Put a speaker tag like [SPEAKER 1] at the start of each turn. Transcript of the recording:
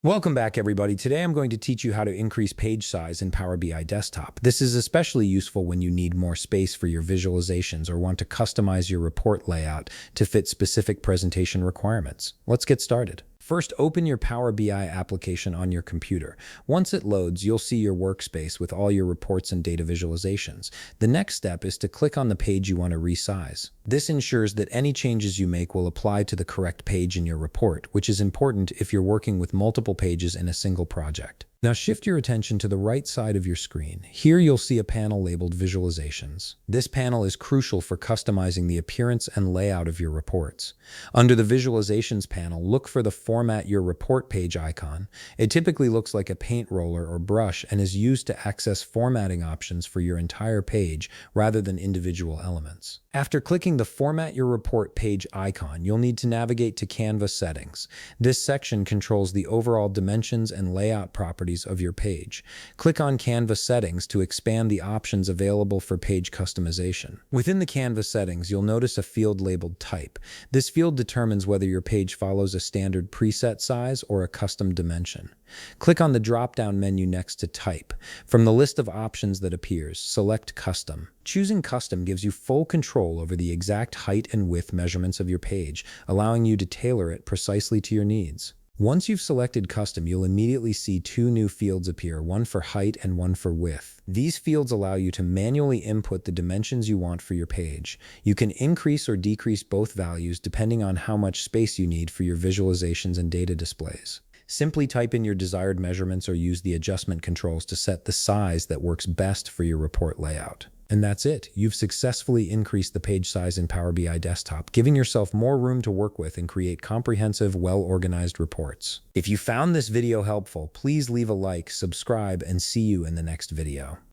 [SPEAKER 1] Welcome back, everybody. Today I'm going to teach you how to increase page size in Power BI Desktop. This is especially useful when you need more space for your visualizations or want to customize your report layout to fit specific presentation requirements. Let's get started. First, open your Power BI application on your computer. Once it loads, you'll see your workspace with all your reports and data visualizations. The next step is to click on the page you want to resize. This ensures that any changes you make will apply to the correct page in your report, which is important if you're working with multiple pages in a single project. Now shift your attention to the right side of your screen. Here you'll see a panel labeled Visualizations. This panel is crucial for customizing the appearance and layout of your reports. Under the Visualizations panel, look for the Format Your Report page icon. It typically looks like a paint roller or brush and is used to access formatting options for your entire page rather than individual elements. After clicking the Format Your Report page icon, you'll need to navigate to Canvas Settings. This section controls the overall dimensions and layout properties of your page. Click on Canvas Settings to expand the options available for page customization. Within the Canvas settings, you'll notice a field labeled Type. This field determines whether your page follows a standard preset size or a custom dimension. Click on the drop-down menu next to Type. From the list of options that appears, select Custom. Choosing Custom gives you full control over the exact height and width measurements of your page, allowing you to tailor it precisely to your needs. Once you've selected Custom, you'll immediately see two new fields appear, one for height and one for width. These fields allow you to manually input the dimensions you want for your page. You can increase or decrease both values depending on how much space you need for your visualizations and data displays. Simply type in your desired measurements or use the adjustment controls to set the size that works best for your report layout. And that's it. You've successfully increased the page size in Power BI Desktop, giving yourself more room to work with and create comprehensive, well-organized reports. If you found this video helpful, please leave a like, subscribe, and see you in the next video.